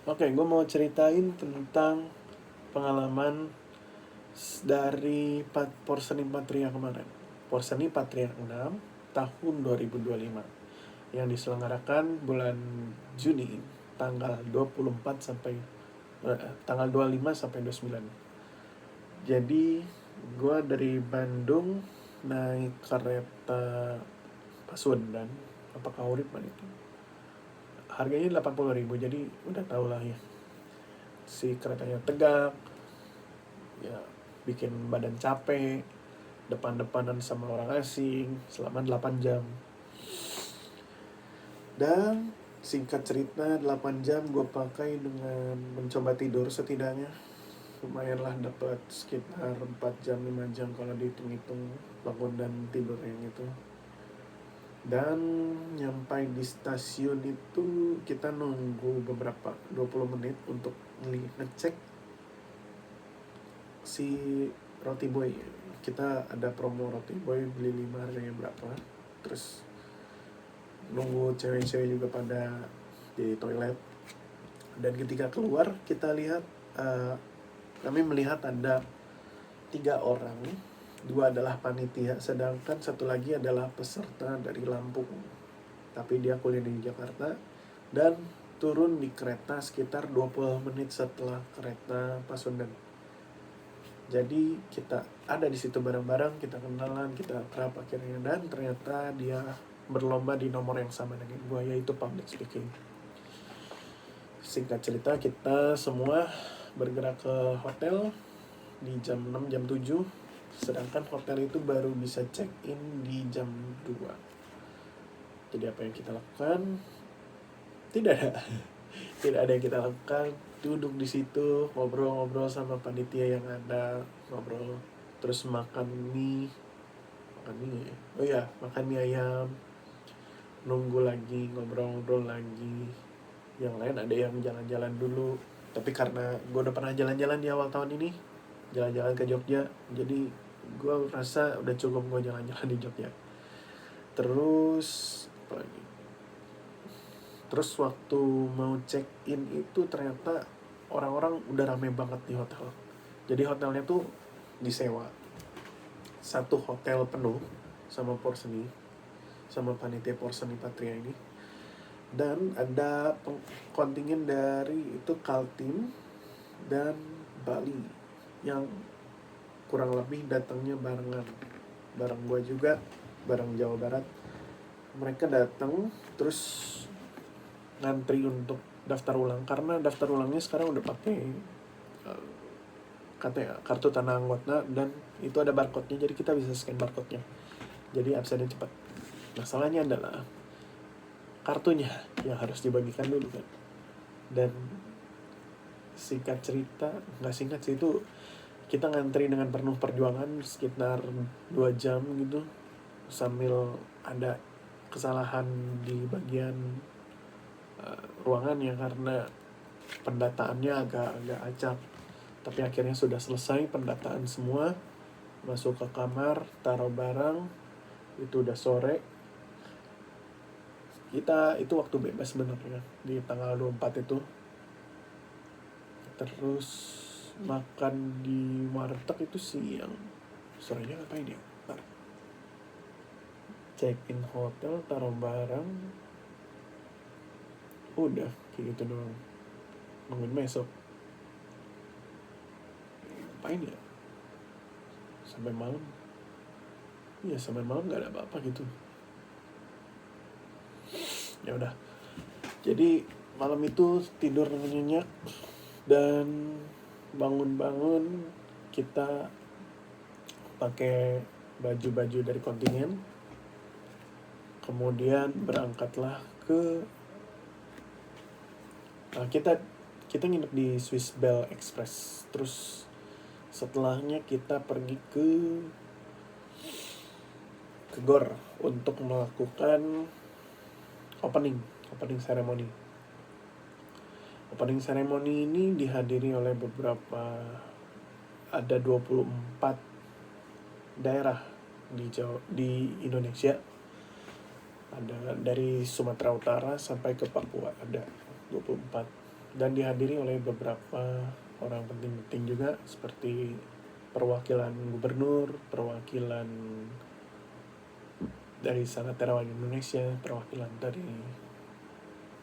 Oke, gue mau ceritain tentang pengalaman dari Porseni Patria kemarin. Porseni Patria 6 tahun 2025 yang diselenggarakan bulan Juni tanggal 24 sampai tanggal 25 sampai 29. Jadi gue dari Bandung naik kereta Pasundan apa Kauripan itu. Harganya 80.000, jadi udah tau lah ya. Si keretanya tegak, ya bikin badan capek, depan-depanan sama orang asing selama 8 jam. Dan singkat cerita 8 jam gue pakai dengan mencoba tidur setidaknya. Lumayan lah dapat sekitar 4 jam 5 jam kalau dihitung-hitung bangun dan tidur yang itu. Dan nyampai di stasiun itu kita nunggu beberapa 20 menit untuk ngecek si roti boy. Kita ada promo roti boy, beli 5 harganya berapa. Terus nunggu cewek-cewek juga pada di toilet. Dan ketika keluar kita lihat kami melihat ada 3 orang. 2 adalah panitia, sedangkan 1 lagi adalah peserta dari Lampung, tapi dia kuliah di Jakarta dan turun di kereta sekitar 20 menit setelah kereta Pasundan. Jadi kita ada di situ bareng-bareng, kita kenalan, kita akrab akhirnya, dan ternyata dia berlomba di nomor yang sama dengan gue, yaitu public speaking. Singkat cerita, kita semua bergerak ke hotel di jam 6, jam 7, sedangkan hotel itu baru bisa check-in di jam 2. Jadi apa yang kita lakukan? Tidak ada yang kita lakukan. Duduk di situ, ngobrol-ngobrol sama panitia yang ada, ngobrol, terus makan mie ayam, nunggu lagi, ngobrol-ngobrol lagi. Yang lain ada yang jalan-jalan dulu, tapi karena gue udah pernah jalan-jalan di awal tahun ini, jalan-jalan ke Jogja, jadi gue rasa udah cukup gue jalan-jalan di Jogja. Terus apa lagi? Terus waktu mau check in itu ternyata orang-orang udah rame banget di hotel. Jadi hotelnya tuh disewa, satu hotel penuh sama Porseni, sama panitia Porseni Patria ini. Dan ada kontingen dari itu Kaltim dan Bali yang kurang lebih datangnya barengan, bareng gue juga, bareng Jawa Barat. Mereka datang terus ngantri untuk daftar ulang, karena daftar ulangnya sekarang udah pakai kartu tanda anggota, dan itu ada barcode-nya, jadi kita bisa scan barcode-nya, jadi absennya cepat. Masalahnya adalah kartunya yang harus dibagikan dulu kan. Dan singkat cerita, nggak singkat sih, itu kita ngantri dengan penuh perjuangan sekitar 2 jam gitu, sambil ada kesalahan di bagian ruangannya karena pendataannya agak acak. Tapi akhirnya sudah selesai pendataan semua, masuk ke kamar, taruh barang, itu udah sore. Kita itu waktu bebas sebenarnya di tanggal 24 itu. Terus makan di warteg itu siang. Sorenya ngapain ya? Check in hotel, taruh barang, udah kayak gitu doang. Nungguin besok. Ngapain ya? Sampai malam. Iya, sampai malam nggak ada apa-apa gitu. Ya udah. Jadi malam itu tidur nyenyak, dan bangun-bangun kita pakai baju-baju dari kontingen. Kemudian berangkatlah ke kita nginep di Swiss Bell Express. Terus setelahnya kita pergi ke GOR untuk melakukan opening ceremony. Opening ceremony ini dihadiri oleh ada 24 daerah di Indonesia. Ada dari Sumatera Utara sampai ke Papua, ada 24. dan dihadiri oleh beberapa orang penting-penting juga seperti perwakilan gubernur, perwakilan dari Sangat Terawan Indonesia, perwakilan dari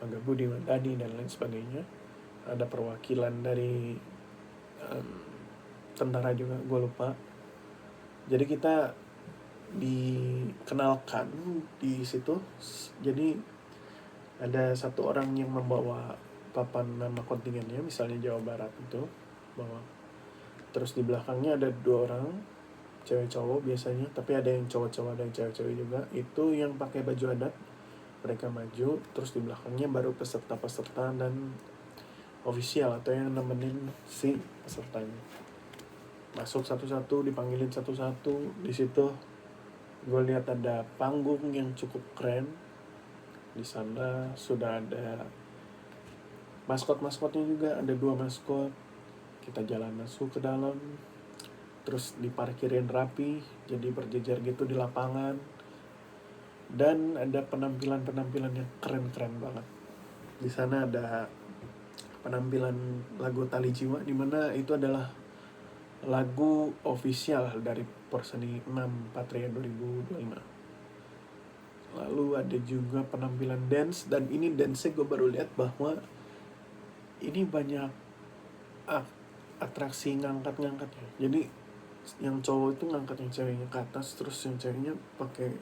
Bangga Budi Mandani dan lain sebagainya. Ada perwakilan dari tentara juga, gue lupa. Jadi kita dikenalkan di situ. Jadi ada satu orang yang membawa papan nama kontingennya, misalnya Jawa Barat itu bawa. Terus di belakangnya ada 2 orang, cewek cowok biasanya, tapi ada yang cowok-cowok, ada yang cewek-cewek juga. Itu yang pakai baju adat, mereka maju. Terus di belakangnya baru peserta-peserta dan ofisial atau yang nemenin si pesertanya. Masuk satu-satu, dipanggilin satu-satu. Di situ gue lihat ada panggung yang cukup keren. Di sana sudah ada maskot-maskotnya juga, ada 2 maskot. Kita jalan masuk ke dalam, terus diparkirin rapi, jadi berjejer gitu di lapangan. Dan ada penampilan-penampilan yang keren-keren banget. Di sana ada penampilan lagu Tali Jiwa, di mana itu adalah lagu official dari Perseni 6 Patria 2025. Lalu ada juga penampilan dance, dan ini dance-nya gue baru lihat bahwa ini banyak atraksi ngangkat-ngangkatnya. Jadi yang cowok itu ngangkat yang ceweknya ke atas, terus yang ceweknya pakai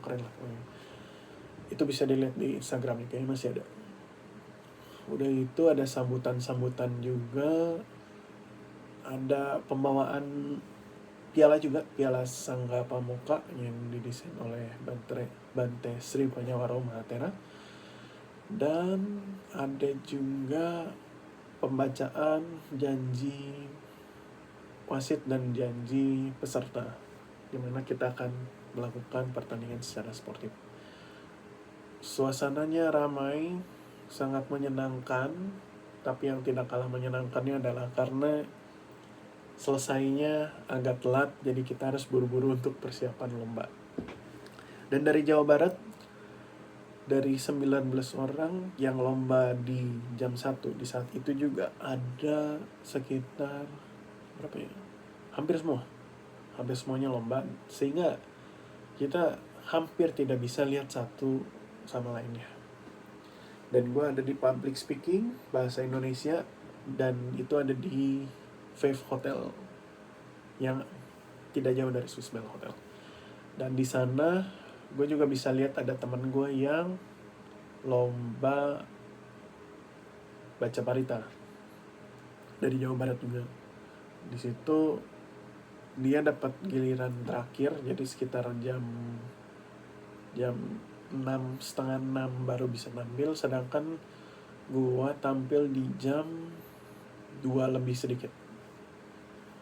keren lah pokoknya. Itu bisa dilihat di Instagramnya, kayaknya masih ada. Udah itu ada sambutan-sambutan juga, ada pembawaan piala juga, piala Sangga Pamuka yang didesain oleh Bante Sri Panyawaro Mahatera. Dan ada juga pembacaan janji wasit dan janji peserta, di mana kita akan melakukan pertandingan secara sportif. Suasananya ramai, sangat menyenangkan, tapi yang tidak kalah menyenangkannya adalah karena selesainya agak telat, jadi kita harus buru-buru untuk persiapan lomba. Dan dari Jawa Barat, dari 19 orang yang lomba di jam 1, di saat itu juga ada sekitar berapa ya? Hampir semuanya lomba, sehingga kita hampir tidak bisa lihat satu sama lainnya. Dan gue ada di public speaking bahasa Indonesia, dan itu ada di Fave Hotel yang tidak jauh dari Swiss Bell Hotel. Dan di sana gue juga bisa lihat ada teman gue yang lomba baca parita dari Jawa Barat juga. Di situ dia dapat giliran terakhir, jadi sekitar jam 5:30 baru bisa nampil, sedangkan gua tampil di jam 2 lebih sedikit.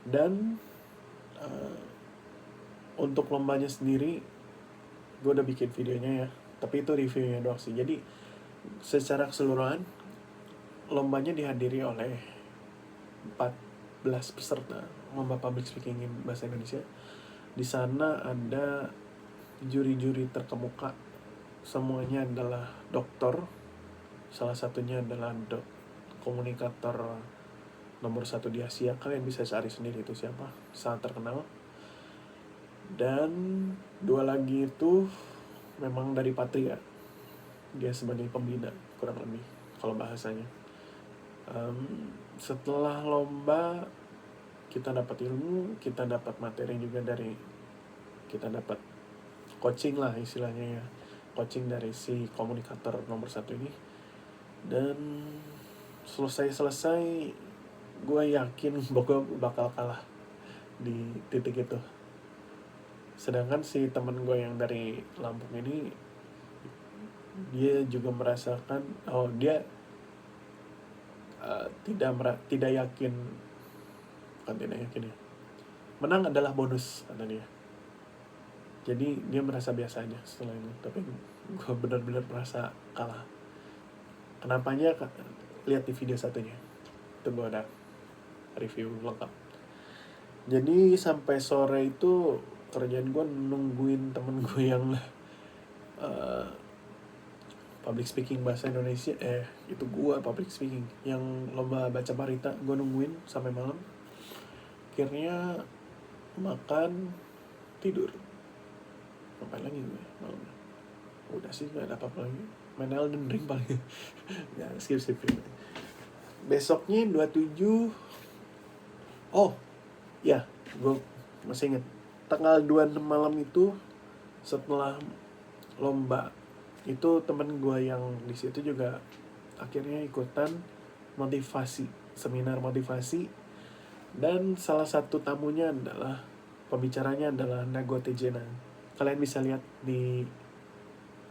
Dan untuk lombanya sendiri gue udah bikin videonya ya, tapi itu reviewnya doang sih. Jadi secara keseluruhan lombanya dihadiri oleh 14 peserta lomba public speaking bahasa Indonesia. Di sana ada juri-juri terkemuka, semuanya adalah doktor. Salah satunya adalah komunikator nomor 1 di Asia. Kalian bisa cari sendiri itu siapa, sangat terkenal. Dan 2 lagi itu memang dari Patria, dia sebagai pembina kurang lebih kalau bahasanya. Setelah lomba kita dapat ilmu, kita dapat materi juga kita dapat coaching lah istilahnya ya, coaching dari si komunikator nomor 1 ini. Dan selesai gue yakin gue bakal kalah di titik itu. Sedangkan si temen gue yang dari Lampung ini, dia juga merasakan, dia tidak yakin, bukan tidak yakin ya, menang adalah bonus kata dia. Jadi dia merasa biasa aja setelah itu, tapi gue benar-benar merasa kalah. Kenapanya? Lihat di video satunya, itu gue ada review lengkap. Jadi sampai sore itu kerjaan gue nungguin temen gue yang public speaking bahasa Indonesia, itu gue public speaking. Yang lomba baca berita gue nungguin sampai malam. Akhirnya makan, tidur. Ngapain lagi gue malam? Udah sih, gak ada apa-apa lagi. Main Elden Ring paling. Ya, skip. Besoknya 27. Oh, ya, gue masih inget. Tanggal 26 malam itu setelah lomba itu temen gue yang di situ juga akhirnya ikutan motivasi, seminar motivasi, dan salah satu tamunya adalah pembicaranya adalah Nago Tejena. Kalian bisa lihat di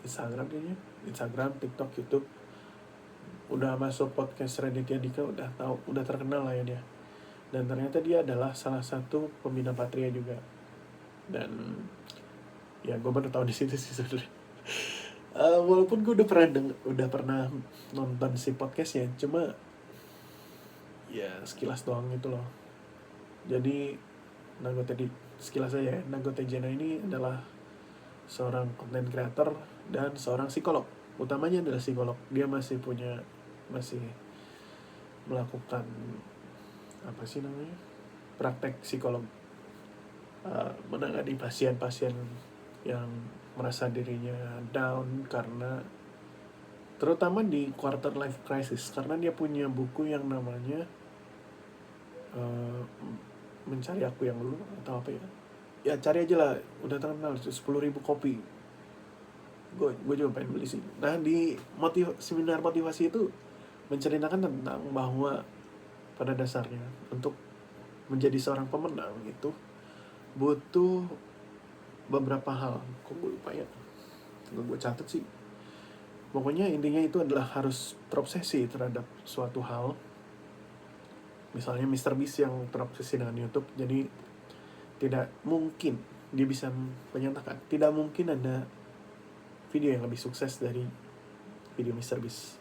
Instagram kayaknya, Instagram, TikTok, YouTube. Udah masuk podcast Raditya Dika, udah tahu, udah terkenal lah ya dia. Dan ternyata dia adalah salah satu pembina Patria juga. Dan ya gue baru tahu di situ sih sebenarnya. Walaupun gue udah pernah nonton si podcastnya, cuma ya sekilas doang gitu loh. Jadi sekilas aja ya, Nago Tejena ini adalah seorang content creator dan seorang psikolog. Utamanya adalah psikolog. Dia masih melakukan apa sih namanya, praktek psikolog, menangani pasien-pasien yang merasa dirinya down karena terutama di quarter life crisis, karena dia punya buku yang namanya Mencari Aku Yang Dulu atau apa ya, cari aja lah, udah terkenal, 10.000 kopi. Gue juga pengen beli sih. Nah, di seminar motivasi itu menceritakan tentang bahwa pada dasarnya untuk menjadi seorang pemenang itu butuh beberapa hal. Kok gue lupa ya, gue catat sih. Pokoknya intinya itu adalah harus terobsesi terhadap suatu hal. Misalnya Mr. Beast yang terobsesi dengan YouTube, jadi tidak mungkin dia bisa menyatakan tidak mungkin ada video yang lebih sukses dari video Mr. Beast,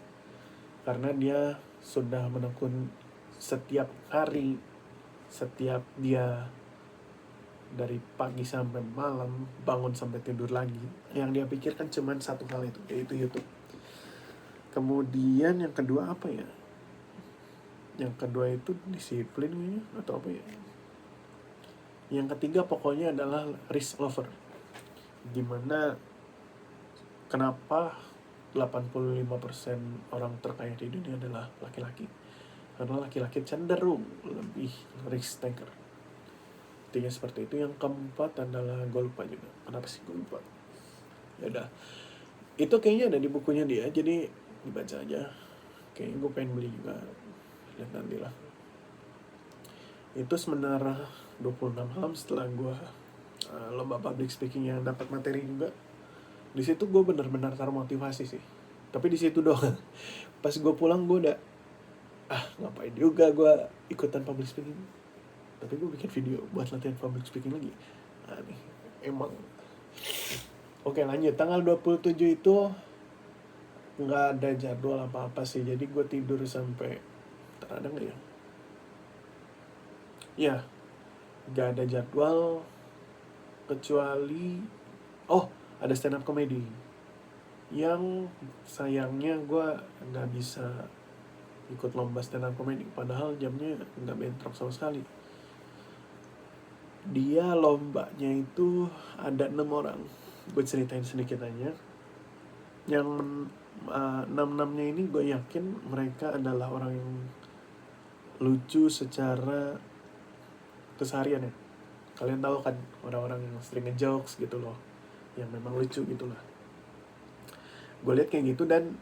karena dia sudah menekun setiap hari, setiap dia dari pagi sampai malam, bangun sampai tidur lagi, yang dia pikirkan cuma satu hal itu, yaitu YouTube. Kemudian yang kedua apa ya? Yang kedua itu disiplin atau apa ya? Yang ketiga pokoknya adalah risk lover. Dimana kenapa 85% orang terkaya di dunia adalah laki-laki? Karena laki-laki cenderung lebih risk taker. Intinya seperti itu. Yang keempat adalah, gue lupa juga. Kenapa sih gue lupa? Ya udah. Itu kayaknya ada di bukunya dia, jadi dibaca aja. Kayaknya gue pengen beli juga. Lihat nanti lah. Itu seminar 26 malam setelah gue lomba public speaking yang dapat materi juga. Di situ gue benar-benar termotivasi sih. Tapi di situ doang. Pas gue pulang gue udah ngapain juga gue ikutan public speaking. Tapi gue bikin video buat latihan public speaking lagi. Nih, emang. Oke, lanjut. Tanggal 27 itu nggak ada jadwal apa-apa sih. Jadi gue tidur sampai, ada nggak ya? Ya, nggak ada jadwal kecuali ada stand up comedy. Yang sayangnya gue nggak bisa ikut lomba stand up comedy, padahal jamnya nggak bentrok sama sekali. Dia lombanya itu ada 6 orang. Gue ceritain sedikit aja. Yang 6-6-nya ini gue yakin mereka adalah orang yang lucu secara keseharian ya. Kalian tahu kan orang-orang yang sering ngejokes gitu loh, yang memang lucu gitu lah. Gue lihat kayak gitu, dan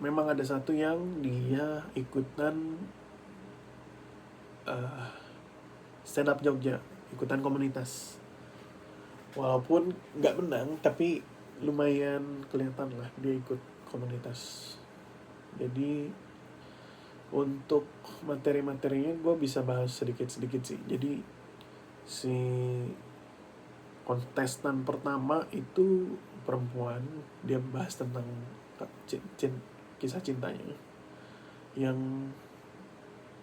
memang ada satu yang dia ikutan stand up Jogja, ikutan komunitas. Walaupun nggak menang, tapi lumayan kelihatan lah dia ikut komunitas. Jadi untuk materi-materinya gue bisa bahas sedikit-sedikit sih. Jadi si kontestan pertama itu perempuan, dia bahas tentang kisah cintanya yang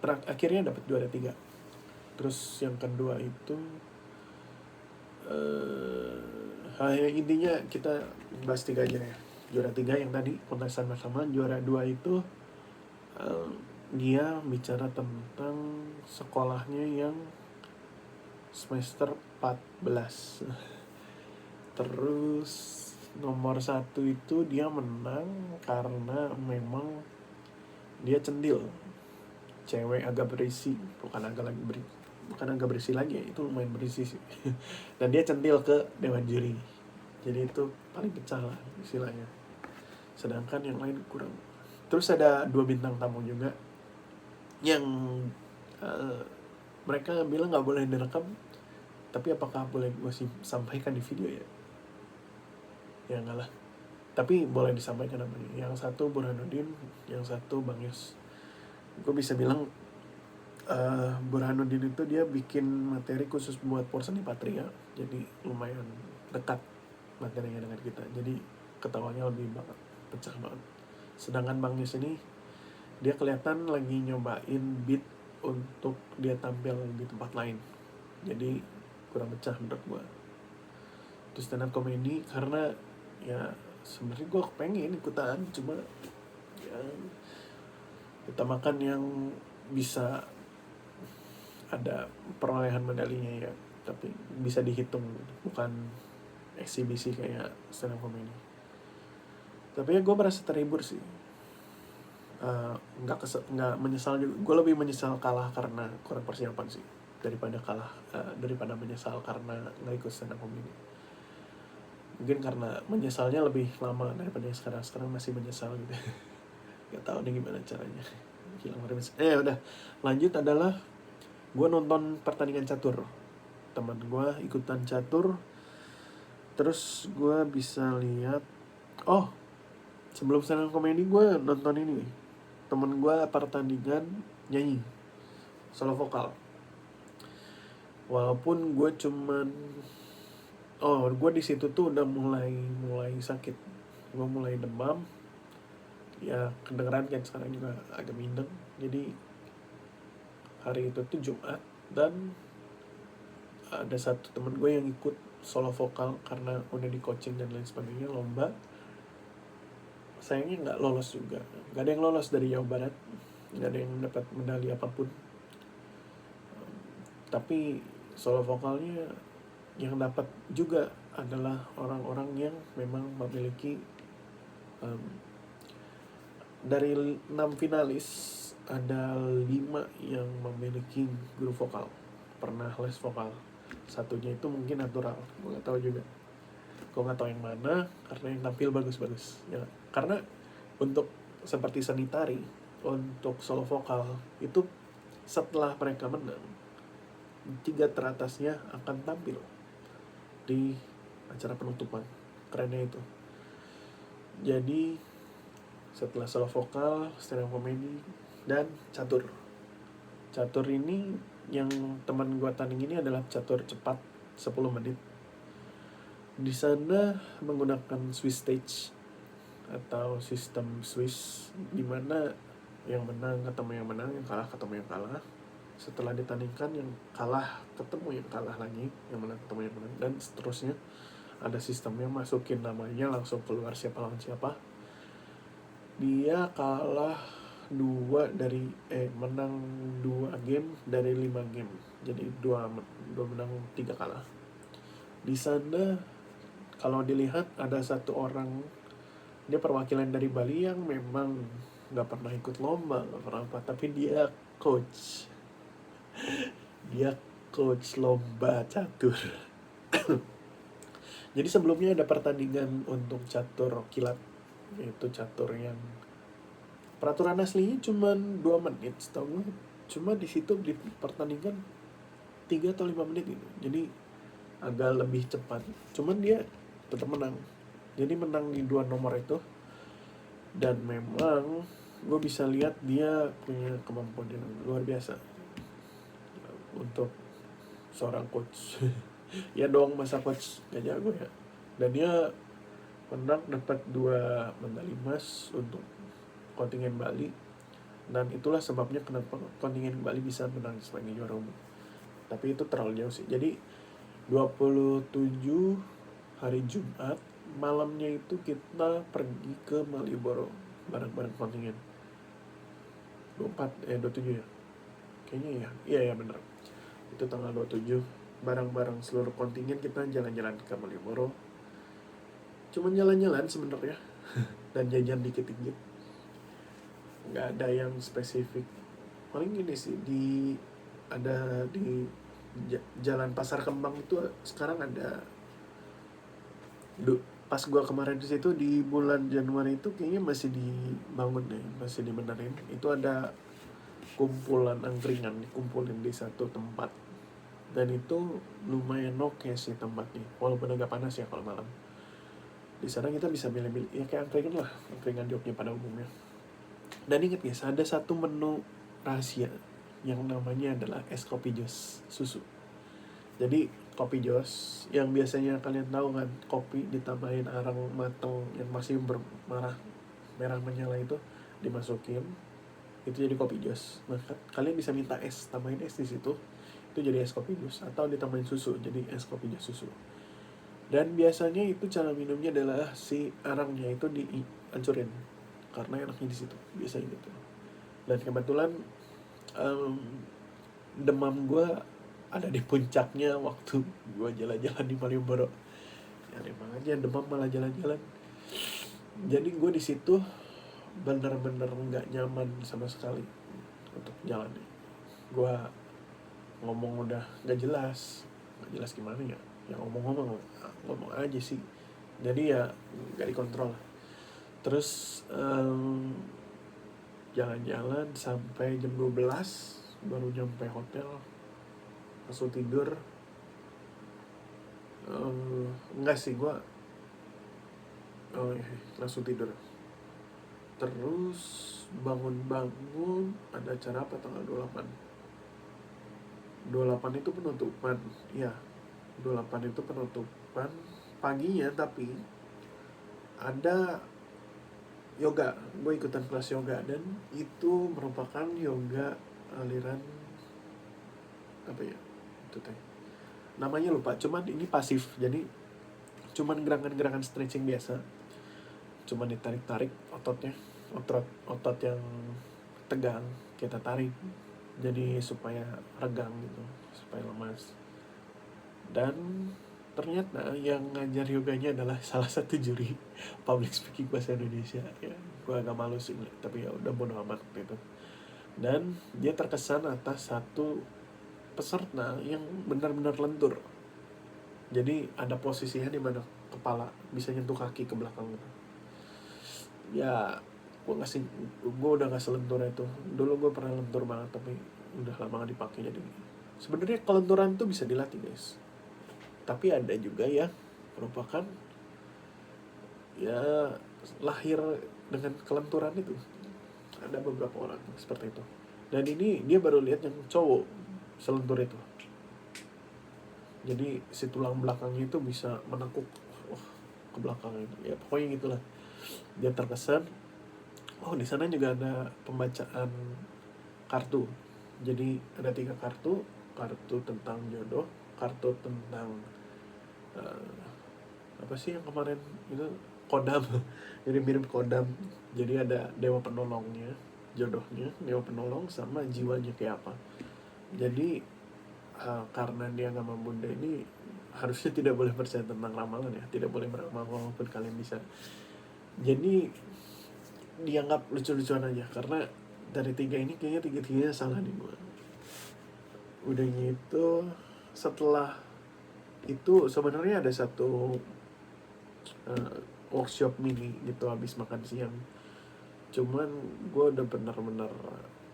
akhirnya dapat juara 3. Terus yang kedua itu intinya kita bahas 3 aja ya. Juara 3 yang tadi kontestan pertama. Juara 2 itu dia bicara tentang sekolahnya yang semester 14. Terus nomor 1 itu dia menang karena memang dia centil, cewek agak berisi, bukan agak berisi lagi ya, itu lumayan berisi sih. Dan dia centil ke dewan juri, jadi itu paling pecah lah istilahnya, sedangkan yang lain kurang. Terus ada 2 bintang tamu juga yang mereka bilang nggak boleh direkam, tapi apakah boleh gue sampaikan di video ya? Ya enggak lah, tapi boleh disampaikan namanya. Yang satu Burhanuddin, yang satu Bang Yos. Gue bisa bilang Burhanuddin itu dia bikin materi khusus buat Porseni Patria, jadi lumayan dekat materinya dengan kita, jadi ketawanya lebih banget, pecah banget. Sedangkan Bang Yos ini dia kelihatan lagi nyobain beat untuk dia tampil di tempat lain, jadi kurang pecah menurut gue. Terus stand up comedy karena ya sebenarnya gue pengen ikutan, cuma ya utamakan yang bisa ada perolehan medalinya ya, tapi bisa dihitung, bukan eksibisi kayak stand up comedy. Tapi ya gue merasa terhibur sih, nggak menyesal juga. Gue lebih menyesal kalah karena kurang persiapan sih daripada menyesal karena nggak ikut stand up comedy. Mungkin karena menyesalnya lebih lama daripada yang sekarang masih menyesal gitu. Gak tahu nih gimana caranya hilang remes. Udah lanjut adalah gue nonton pertandingan catur. Teman gue ikutan catur, terus gue bisa lihat, sebelum stand up comedy gue nonton ini, temen gue pertandingan nyanyi solo vokal. Walaupun gue gue di situ tuh udah mulai sakit, gue mulai demam, ya kedengeran kan sekarang juga agak mindeng. Jadi hari itu tuh Jumat, dan ada satu temen gue yang ikut solo vokal karena udah di coaching dan lain sebagainya, lomba. Sayangnya nggak lolos juga, nggak ada yang lolos dari Jawa Barat, nggak ada yang dapat medali apapun. Tapi solo vokalnya yang dapat juga adalah orang-orang yang memang memiliki dari 6 finalis ada 5 yang memiliki guru vokal, pernah les vokal. Satunya itu mungkin natural, gue nggak tahu juga. Gue nggak tahu yang mana, karena yang tampil bagus-bagus ya. Karena untuk seperti seni tari, untuk solo vokal itu setelah mereka menang, 3 teratasnya akan tampil di acara penutupan. Kerennya itu. Jadi setelah solo vokal, stand up comedy, dan catur. Catur ini yang teman gue tanding ini adalah catur cepat 10 menit. Di sana menggunakan Swiss stage atau sistem Swiss, di mana yang menang ketemu yang menang, yang kalah ketemu yang kalah. Setelah ditandingkan, yang kalah ketemu yang kalah lagi, yang menang ketemu yang menang, dan seterusnya. Ada sistemnya, masukin namanya langsung keluar siapa lawan siapa. Dia menang 2 game dari 5 game, jadi 2 menang 3 kalah. Di sana kalau dilihat ada satu orang, dia perwakilan dari Bali yang memang nggak pernah ikut lomba, nggak pernah apa, tapi dia coach lomba catur. Jadi sebelumnya ada pertandingan untuk catur kilat, yaitu catur yang peraturan aslinya cuma 2 menit setahu gue. Cuma di situ dipertandingkan 3 atau 5 menit gitu. Jadi agak lebih cepat. Cuman dia tetap menang. Jadi menang di 2 nomor itu. Dan memang gue bisa lihat dia punya kemampuan yang luar biasa untuk seorang coach. Ya doang masa coach gak jago ya. Dan dia menang, dapat 2 medali emas untuk kontingen Bali, dan itulah sebabnya kenapa kontingen Bali bisa menang sebagai juara umum. Tapi itu terlalu jauh sih. Jadi 27 hari Jumat malamnya itu kita pergi ke Malioboro bareng-bareng kontingen 27 ya kayaknya ya, iya ya bener, itu tanggal 27 bareng-bareng seluruh kontingen kita jalan-jalan ke Malioboro, cuman jalan-jalan sebenarnya dan jajan dikit-dikit, nggak ada yang spesifik. Paling gini sih, ada di Jalan Pasar Kembang itu sekarang ada pas gua kemarin di situ di bulan Januari itu kayaknya masih dibangun deh, masih dibenerin. Itu ada kumpulan angkringan dikumpulin di satu tempat, dan itu lumayan oke sih tempatnya, walaupun agak panas ya kalau malam. Di sana kita bisa milih-milih ya kayak angkringan lah, angkringan Jogja pada umumnya. Dan ingat guys, ada satu menu rahasia yang namanya adalah es kopi jos susu. Jadi kopi jos yang biasanya kalian tahu kan, kopi ditambahin arang matang yang masih merah menyala itu dimasukin, itu jadi kopi jos. Nah kalian bisa minta es, tambahin es di situ, itu jadi es kopi jos, atau ditambahin susu jadi es kopi jos susu. Dan biasanya itu cara minumnya adalah si arangnya itu dihancurin karena enaknya di situ biasanya gitu. Dan kebetulan demam gue ada di puncaknya waktu gue jalan-jalan di Malioboro. Ya emang aja demam malah jalan-jalan. Jadi gue di situ bener-bener nggak nyaman sama sekali untuk jalannya. Gue ngomong udah nggak jelas gimana ya? Ya ngomong aja sih. Jadi ya nggak dikontrol. Terus jalan-jalan sampai jam 12 baru nyampe hotel, langsung tidur. Enggak sih, gue langsung tidur. Terus bangun-bangun ada acara apa tanggal 28 itu penutupan. Iya, 28 itu penutupan paginya, tapi ada yoga. Gue ikutan kelas yoga, dan itu merupakan yoga aliran apa ya itu teh namanya lupa, cuman ini pasif, jadi cuman gerakan-gerakan stretching biasa, cuman ditarik-tarik otot yang tegang kita tarik, jadi supaya regang gitu, supaya lemas. Dan ternyata yang ngajar yoganya adalah salah satu juri public speaking bahasa Indonesia. Ya gue agak malu sih, tapi ya udah bodo amat gitu. Dan dia terkesan atas satu peserta yang benar-benar lentur. Jadi ada posisinya di mana kepala bisa nyentuh kaki ke belakang gitu. Ya gue udah gak selentur itu. Dulu gue pernah lentur banget, tapi udah lama gak dipakai. Jadi sebenarnya kelenturan tuh bisa dilatih guys, tapi ada juga yang merupakan ya lahir dengan kelenturan itu. Ada beberapa orang seperti itu. Dan ini dia baru lihat yang cowok selentur itu. Jadi si tulang belakangnya itu bisa menekuk ke belakang itu. Ya pokoknya gitulah. Dia terkesan. Di sana juga ada pembacaan kartu. Jadi ada 3 kartu. Kartu tentang jodoh, kartu tentang apa sih yang kemarin itu, kodam. Mirip kodam. Jadi ada dewa penolongnya, jodohnya, dewa penolong, sama jiwanya kayak apa. Jadi karena dia agama Buddha ini harusnya tidak boleh percaya tentang ramalan ya, tidak boleh beramal walaupun kalian bisa. Jadi dianggap lucu-lucuan aja, karena dari 3 ini kayaknya 3-3nya salah nih gue. Udah gitu setelah itu sebenarnya ada satu workshop mini gitu habis makan siang. Cuman gue udah benar-benar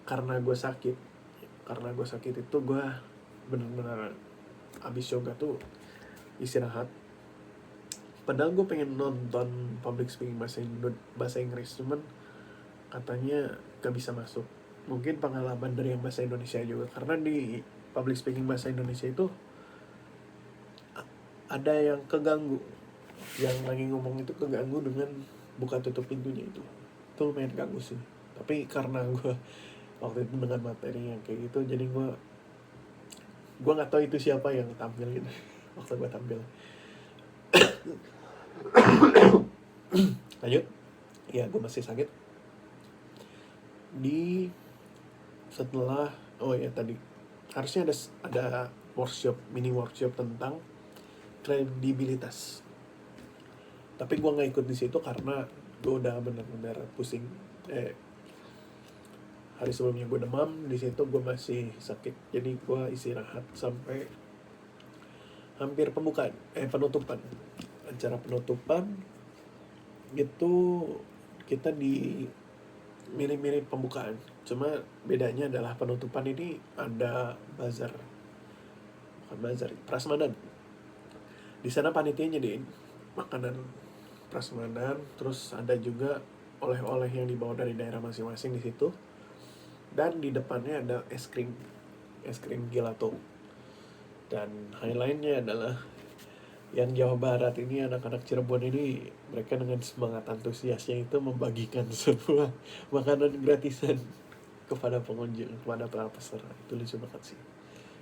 karena gue sakit itu gue benar-benar habis yoga tuh istirahat. Padahal gue pengen nonton public speaking bahasa Inggris, cuman katanya gak bisa masuk. Mungkin pengalaman dari yang bahasa Indonesia juga, karena di public speaking bahasa Indonesia itu ada yang keganggu, yang lagi ngomong itu keganggu dengan buka tutup pintunya itu lumayan ganggu sih. Tapi karena gue waktu itu dengan materi yang kayak gitu, jadi gue nggak tahu itu siapa yang tampil gitu waktu gue tampil. Lanjut. Ya, gue masih sakit. Setelah tadi harusnya ada mini workshop tentang kredibilitas. Tapi gue nggak ikut di situ karena gue udah benar-benar pusing. Hari sebelumnya gue demam, di situ gue masih sakit, jadi gue istirahat sampai hampir penutupan. Acara penutupan itu kita di mirip-mirip pembukaan, cuma bedanya adalah penutupan ini ada prasmanan. Di sana panitia nyediain makanan prasmanan, terus ada juga oleh-oleh yang dibawa dari daerah masing-masing di situ, dan di depannya ada es krim gelato. Dan highlightnya adalah yang Jawa Barat ini, anak-anak Cirebon ini, mereka dengan semangat antusiasnya itu membagikan semua makanan gratisan kepada pengunjung, kepada para peserta. Itu lucu banget sih.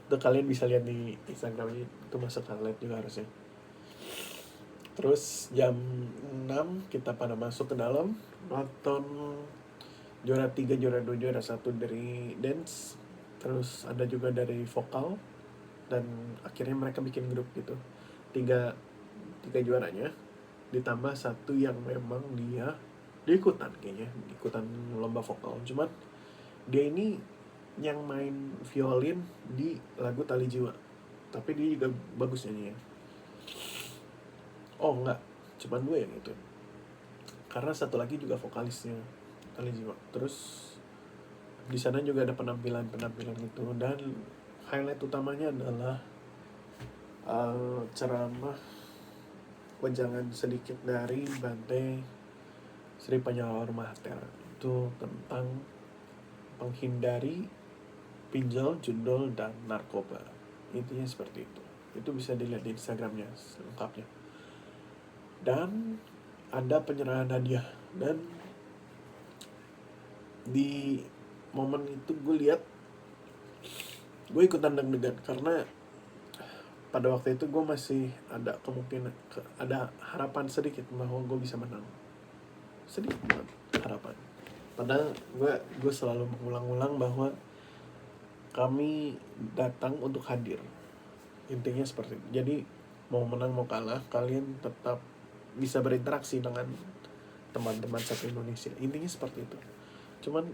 Itu kalian bisa lihat di Instagramnya, itu masuk highlight juga harusnya. Terus jam 6 kita pada masuk ke dalam, nonton juara 3, juara 2, juara 1 dari dance. Terus ada juga dari vokal. Dan akhirnya mereka bikin grup gitu. Tiga juaranya ditambah satu yang memang dia ikutan lomba vokal, cuman dia ini yang main violin di lagu Tali Jiwa, tapi dia juga bagus nyanyinya. Enggak, cuman gue yang itu, karena satu lagi juga vokalisnya Tali Jiwa. Terus di sana juga ada penampilan gitu, dan highlight utamanya adalah ceramah wejangan sedikit dari Bante Sri Panyalar Mahathir. Itu tentang menghindari pinjol, judol, dan narkoba. Intinya seperti itu. Itu bisa dilihat di Instagramnya lengkapnya. Dan ada penyerahan hadiah. Dan di momen itu gue lihat, gue ikutan deg-degan karena pada waktu itu gue masih ada ada harapan sedikit bahwa gue bisa menang. Sedikit banget harapan. Padahal gue selalu mengulang-ulang bahwa kami datang untuk hadir. Intinya seperti itu. Jadi mau menang mau kalah, kalian tetap bisa berinteraksi dengan teman-teman satu Indonesia. Intinya seperti itu. Cuman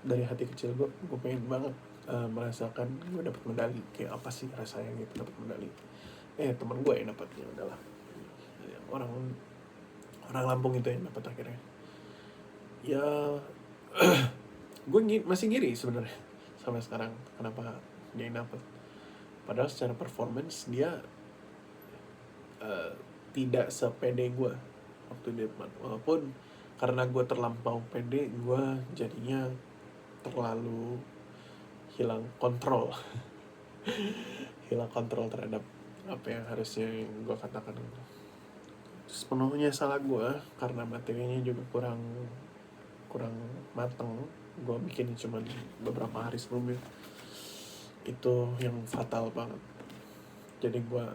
dari hati kecil gue pengen banget merasakan gue dapat medali. Kayak apa sih rasanya gitu dapat medali. Teman gue yang dapatnya adalah orang Lampung itu yang dapat akhirnya. Ya gue masih ngiri sebenarnya sampai sekarang kenapa dia yang dapat. Padahal secara performance dia tidak sepede gue waktu di depan. Walaupun karena gue terlampau pede, gue jadinya terlalu hilang kontrol terhadap apa yang harusnya gue katakan. Sepenuhnya salah gue karena materinya juga kurang mateng. Gue bikin cuma beberapa hari sebelumnya. Itu yang fatal banget. Jadi gue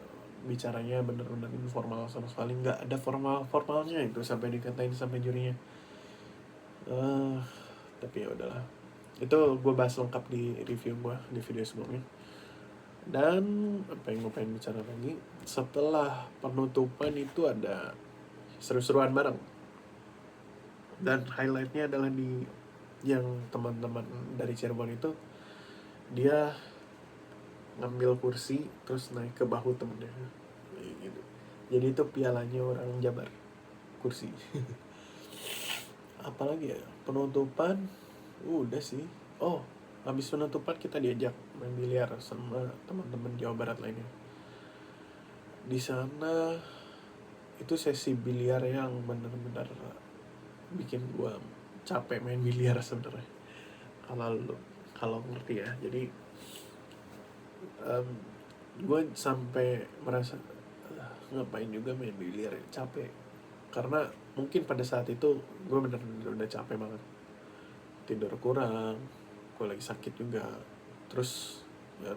bicaranya bener-bener informal sama sekali, nggak ada formalnya itu sampai dikatain sampai jurinya. Tapi ya udahlah, itu gue bahas lengkap di review gue di video sebelumnya. Dan apa yang gue pengen bicara lagi, setelah penutupan itu ada seru-seruan bareng. Dan highlightnya adalah di yang teman-teman dari Cirebon itu, dia ngambil kursi terus naik ke bahu temennya gitu. Jadi itu pialanya orang Jabar, kursi. Apalagi ya, penutupan udah sih. Habis penutupan kita diajak main biliar sama teman-teman Jawa Barat lainnya. Di sana itu sesi biliar yang benar-benar bikin gue capek main biliar sebenarnya. Kalau ngerti ya. Jadi gue sampai merasa ngapain juga main biliar ya, capek. Karena mungkin pada saat itu gue bener-bener udah capek banget, tidur kurang, gue lagi sakit juga. Terus ya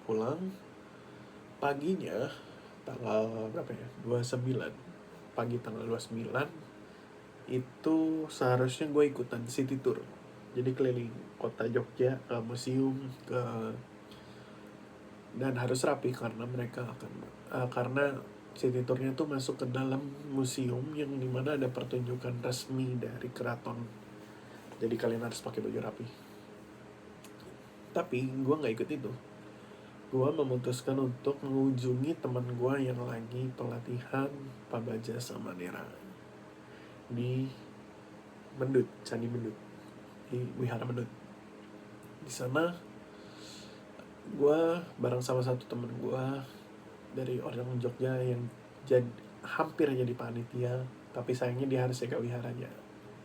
pulang paginya tanggal berapa ya, 29 pagi tanggal 29 itu seharusnya gue ikutan city tour, jadi keliling kota Jogja ke museum dan harus rapi karena mereka akan karena city tournya tuh masuk ke dalam museum yang dimana ada pertunjukan resmi dari keraton, jadi kalian harus pakai baju rapi. Tapi gue nggak ikut itu. Gue memutuskan untuk mengunjungi teman gue yang lagi pelatihan Pabaja sama Nera di Mendut, Candi Mendut, di Wihara Mendut. Di sana gue bareng sama satu teman gue dari orang Jogja yang hampir jadi panitia, tapi sayangnya dia harus jaga wiharanya.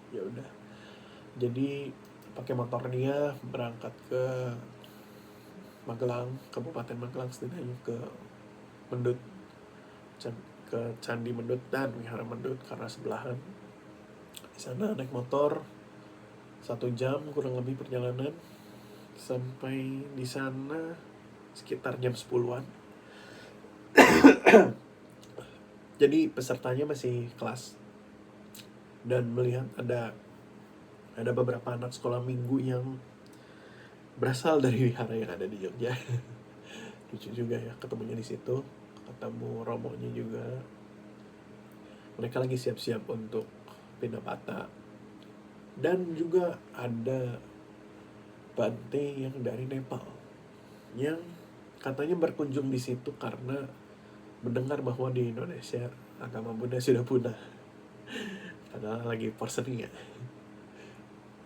Ya udah, jadi pakai motor dia berangkat ke Magelang, Kabupaten Magelang setidaknya, ke Mendut, ke Candi Mendut dan Wihara Mendut karena sebelahan. Di sana naik motor 1 jam kurang lebih perjalanan, sampai di sana sekitar jam 10-an. Jadi pesertanya masih kelas, dan melihat ada beberapa anak sekolah minggu yang berasal dari wihara yang ada di Jogja. Lucu juga ya ketemunya di situ, ketemu romonya juga. Mereka lagi siap-siap untuk pindah patah, dan juga ada Bante yang dari Nepal yang katanya berkunjung di situ karena mendengar bahwa di Indonesia agama Buddha sudah punah. Padahal lagi porseni ya.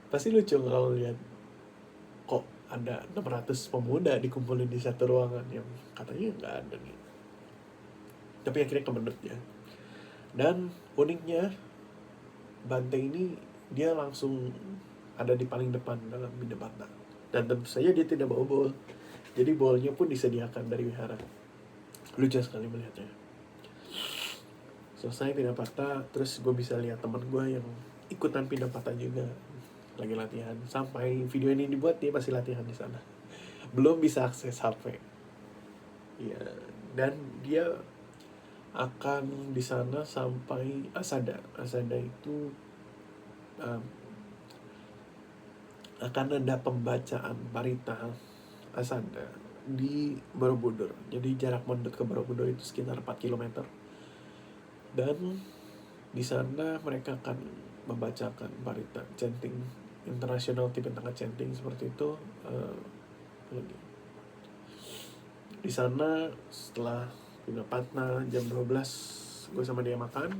Pasti lucu kalau lihat kok ada 600 pemuda dikumpulin di satu ruangan yang katanya nggak ada nih. Tapi akhirnya kebenet ya. Dan uniknya Bante ini dia langsung ada di paling depan dalam pindah patah. Dan tentu saja dia tidak bawa bol. Jadi bolnya pun disediakan dari wihara. Lucu sekali melihatnya. Selesai pindah patah, terus gue bisa lihat teman gue yang ikutan pindah patah juga lagi latihan. Sampai video ini dibuat dia masih latihan di sana. Belum bisa akses HP. Ya, dan dia akan di sana sampai Asada. Asada itu akan ada pembacaan parita Asada di Borobudur. Jadi jarak Mendut ke Borobudur itu sekitar 4 km. Dan di sana mereka akan membacakan parita chanting internasional, tipe tengah chanting seperti itu. Di sana setelah pindah patna jam 12 gue sama dia makan,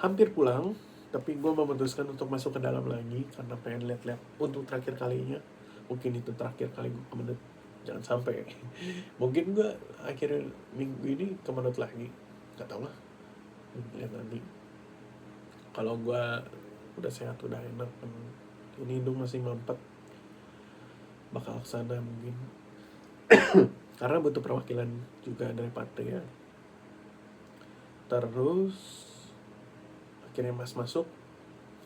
hampir pulang, tapi gue memutuskan untuk masuk ke dalam lagi karena pengen lihat-lihat untuk terakhir kalinya. Mungkin itu terakhir kali gue ke Mendut, jangan sampai. Mungkin gue akhir minggu ini ke Mendut lagi, nggak tau lah, lihat nanti. Kalau gue udah sehat, udah enak, ini hidung masih mampet, bakal kesana mungkin. Karena butuh perwakilan juga dari partai ya. Terus akhirnya masuk,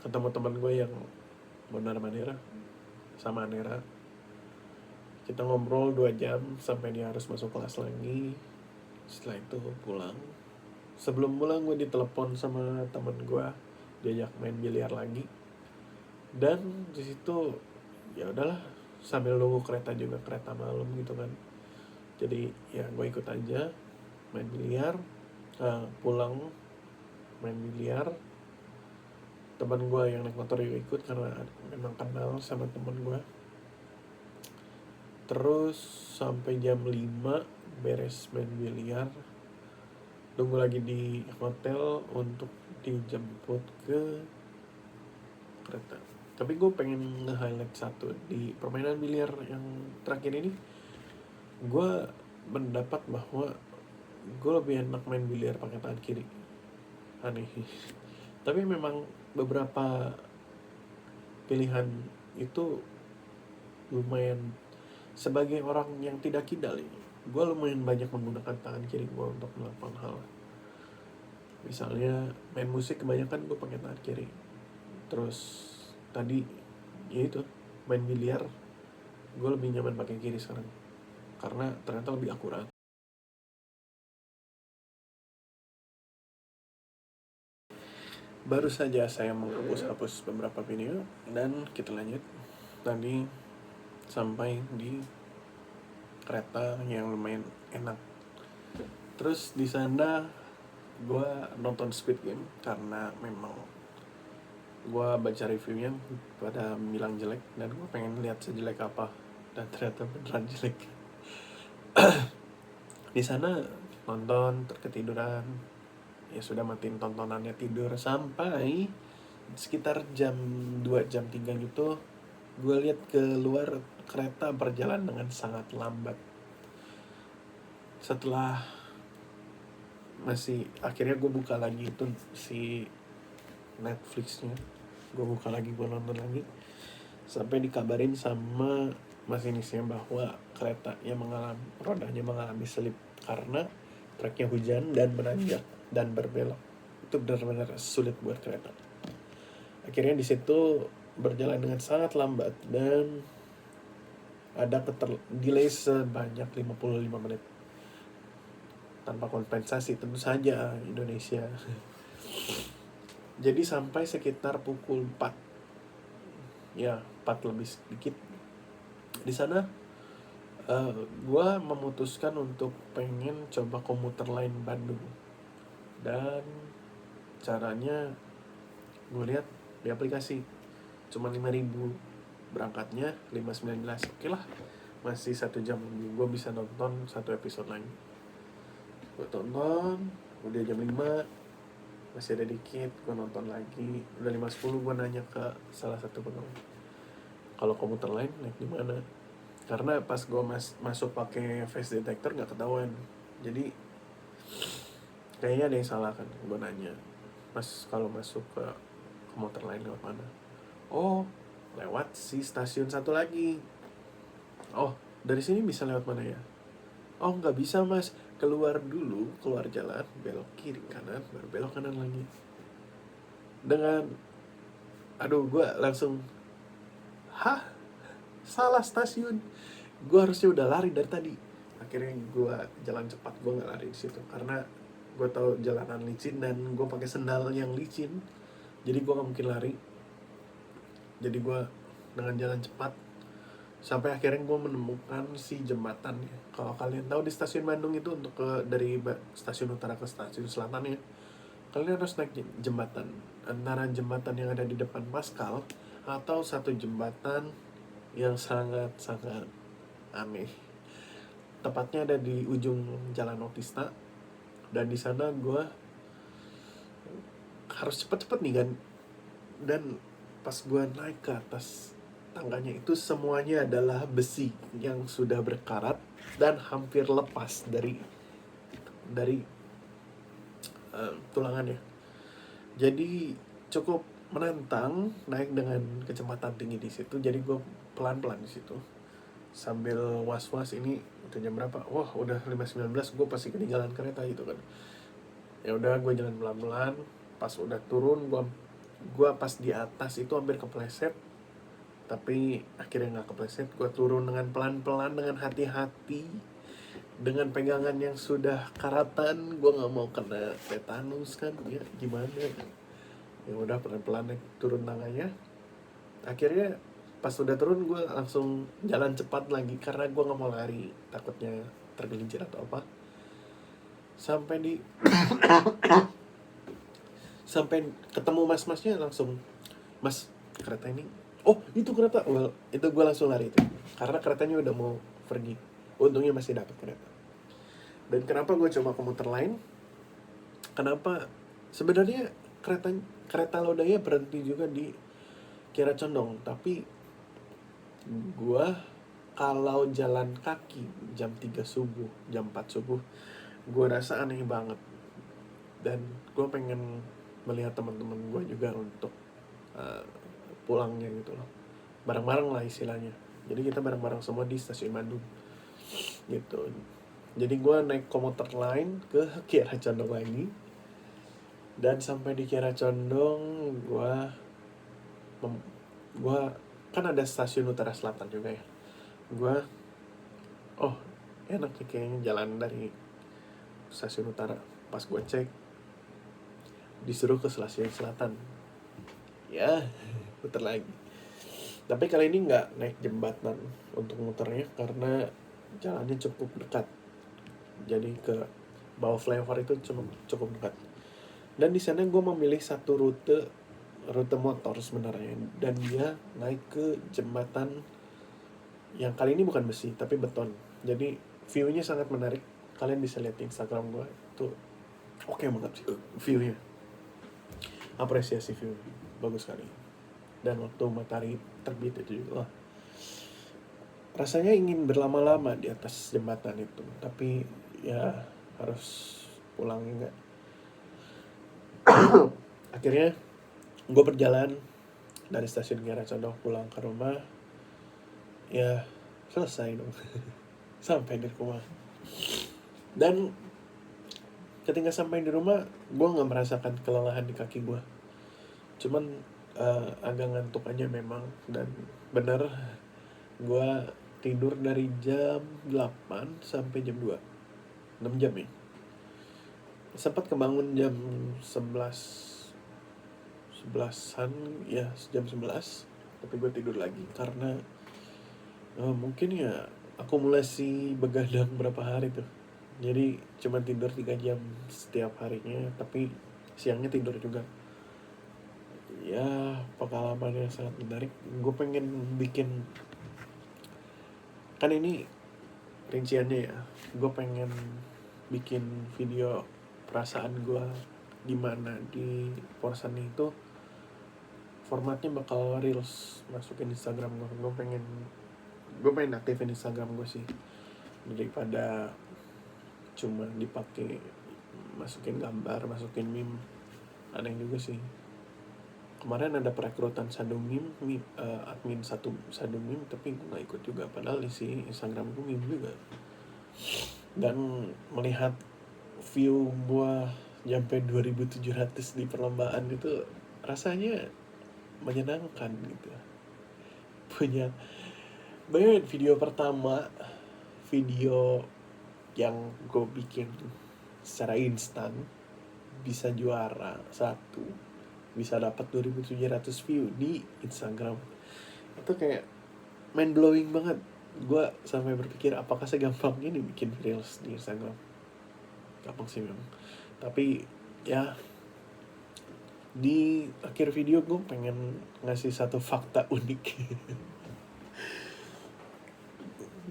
ketemu teman gue yang benar Manera sama Nera. Kita ngobrol 2 jam sampai dia harus masuk kelas lagi. Setelah itu pulang. Sebelum pulang gue ditelepon sama teman gue, diajak main biliar lagi. Dan di situ ya udahlah, sambil nunggu kereta juga, kereta malam gitu kan. Jadi ya gue ikut aja main biliar. Pulang main biliar, teman gue yang naik motor juga ikut karena memang kenal sama teman gue. Terus sampai jam 5 beres main biliar, tunggu lagi di hotel untuk dijemput ke kereta. Tapi gue pengen nge-highlight satu di permainan biliar yang terakhir ini. Gue mendapat bahwa gue lebih enak main biliar pakai tangan kiri. Aneh. Tapi memang beberapa pilihan itu lumayan, sebagai orang yang tidak kidal ini, gue lumayan banyak menggunakan tangan kiri gue untuk melakukan hal. Misalnya main musik kebanyakan gue pakai tangan kiri. Terus tadi ya itu main biliar, gue lebih nyaman pakai kiri sekarang karena ternyata lebih akurat. Baru saja saya menghapus beberapa video dan kita lanjut. Tadi sampai di kereta yang lumayan enak. Terus di sana gue nonton Squid Game karena memang gue baca reviewnya pada bilang jelek dan gue pengen lihat sejelek apa, dan ternyata beneran jelek. Di sana nonton terketiduran, ya sudah matiin tontonannya, tidur sampai sekitar jam 2 jam 3 gitu. Gue lihat keluar kereta berjalan dengan sangat lambat. Setelah akhirnya gue buka lagi itu si Netflixnya, gue buka lagi, gue nonton lagi sampai dikabarin sama masinisnya bahwa keretanya rodanya mengalami selip karena treknya hujan dan menanjak dan berbelok. Itu benar-benar sulit buat kereta. Akhirnya di situ berjalan dengan sangat lambat dan ada delay sebanyak 55 menit tanpa kompensasi, tentu saja Indonesia. Jadi sampai sekitar pukul 4, ya 4 lebih sedikit, di sana gue memutuskan untuk pengen coba komuter lain Bandung. Dan caranya gue lihat di aplikasi cuma 5.000 berangkatnya, 5.19. Oke lah, masih 1 jam lebih, gue bisa nonton 1 episode lagi. Gue tonton, udah jam 5 masih ada dikit, gue nonton lagi. Udah 5.10 gue nanya ke salah satu pegawai, kalau komuter lain naik di mana? Karena pas gue masuk pakai face detector nggak ketahuan. Jadi kayaknya ada yang salah kan. Gue nanya, mas kalau masuk ke komuter lain lewat mana? Oh, lewat si stasiun satu lagi. Oh, dari sini bisa lewat mana ya? Oh, nggak bisa mas, keluar dulu, keluar jalan, belok kiri kanan, baru belok kanan lagi. Dengan gue langsung, hah? Salah stasiun. Gue harusnya udah lari dari tadi. Akhirnya gue jalan cepat, gue nggak lari di situ karena gue tahu jalanan licin dan gue pakai sendal yang licin, jadi gue nggak mungkin lari. Jadi gue dengan jalan cepat sampai akhirnya gue menemukan si jembatan. Kalau kalian tahu di stasiun Bandung itu untuk dari stasiun utara ke stasiun selatan ya, kalian harus naik jembatan. Antara jembatan yang ada di depan Maskal atau satu jembatan yang sangat-sangat aneh. Tepatnya ada di ujung Jalan Otista, dan di sana gue harus cepet-cepet nih kan. Dan pas gue naik ke atas tangganya itu semuanya adalah besi yang sudah berkarat dan hampir lepas dari tulangannya. Jadi cukup menantang naik dengan kecepatan tinggi di situ. Jadi gue pelan-pelan di situ sambil was-was, ini udah jam berapa? Wah, udah 5.19, gue pasti ketinggalan kereta gitu kan. Ya udah, gue jalan pelan-pelan. Pas udah turun, gue pas di atas itu hampir kepleset, tapi akhirnya nggak kepleset. Gue turun dengan pelan-pelan, dengan hati-hati, dengan pegangan yang sudah karatan. Gue nggak mau kena tetanus kan, ya gimana? Ya udah pelan-pelan naik turun tangganya. Akhirnya pas udah turun gue langsung jalan cepat lagi karena gue nggak mau lari, takutnya tergelincir atau apa. Sampai ketemu mas-masnya, langsung, mas, kereta ini, oh itu kereta, well, itu gue langsung lari itu karena keretanya udah mau pergi. Untungnya masih dapat kereta. Dan kenapa gue coba komuter lain? Kenapa? Sebenarnya kereta Lodaya berhenti juga di Kiara Condong, tapi gue kalau jalan kaki jam 3 subuh, jam 4 subuh, gue rasa aneh banget. Dan gue pengen melihat teman-teman gue juga untuk pulangnya gitu loh, bareng-bareng lah istilahnya. Jadi kita bareng-bareng semua di stasiun Bandung gitu. Jadi gue naik komuter lain ke Kiara Condong lagi. Dan sampai di Kiara Condong, gue kan ada stasiun Utara Selatan juga ya. Gue enak nih kayaknya jalan dari stasiun Utara. Pas gue cek, disuruh ke Sulawesi Selatan. Ya, putar lagi. Tapi kali ini nggak naik jembatan untuk muternya karena jalannya cukup dekat. Jadi ke bawah flyover itu cukup dekat. Dan di sana gue memilih satu rute motor sebenarnya, dan dia naik ke jembatan yang kali ini bukan besi tapi beton. Jadi view-nya sangat menarik. Kalian bisa lihat di Instagram gue, itu oke banget sih view-nya. Apresiasi view, bagus sekali. Dan waktu matahari terbit itu juga, rasanya ingin berlama-lama di atas jembatan itu, tapi ya harus pulang juga. Akhirnya gue berjalan dari stasiun Kiara Condong pulang ke rumah. Ya selesai dong. Sampai di rumah. Dan ketika sampai di rumah, gue nggak merasakan kelelahan di kaki gue. Cuman agak ngantuk aja memang. Dan bener, gue tidur dari jam 8 sampai jam 2. 6 jam ya. Sempat kebangun jam 11-an ya, jam 11. Tapi gue tidur lagi karena mungkin ya akumulasi begadang berapa hari tuh. Jadi cuma tidur 3 jam setiap harinya, tapi siangnya tidur juga. Ya pengalaman yang sangat menarik. Gue pengen bikin, kan ini rinciannya ya, gue pengen bikin video perasaan gue gimana di Porsche itu. Formatnya bakal reels, masukin Instagram gue. Gue pengen aktifin Instagram gue sih, daripada cuma dipakai masukin gambar, masukin meme. Aneh juga sih. Kemarin ada perekrutan Sadu Meme, admin Sadu Meme, tapi gue gak ikut juga. Padahal isi Instagram gue meme juga. Dan melihat view gue nyampe 2700 di perlombaan itu rasanya menyenangkan gitu. Punya banyak video pertama, video yang gue bikin secara instan bisa juara 1, bisa dapat 2700 view di Instagram. Itu kayak mind blowing banget. Gue sampai berpikir apakah segampang ini bikin reels di Instagram. Gampang sih memang. Tapi ya, di akhir video gue pengen ngasih satu fakta unik.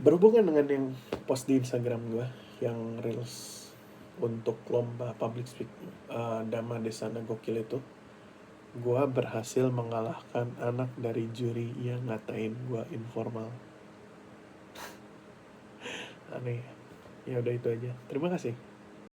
Berhubungan dengan yang post di Instagram gue, yang reels untuk lomba public speak Dhamma Desana Gokil itu, gue berhasil mengalahkan anak dari juri yang ngatain gue informal. Aneh. Ya udah itu aja. Terima kasih.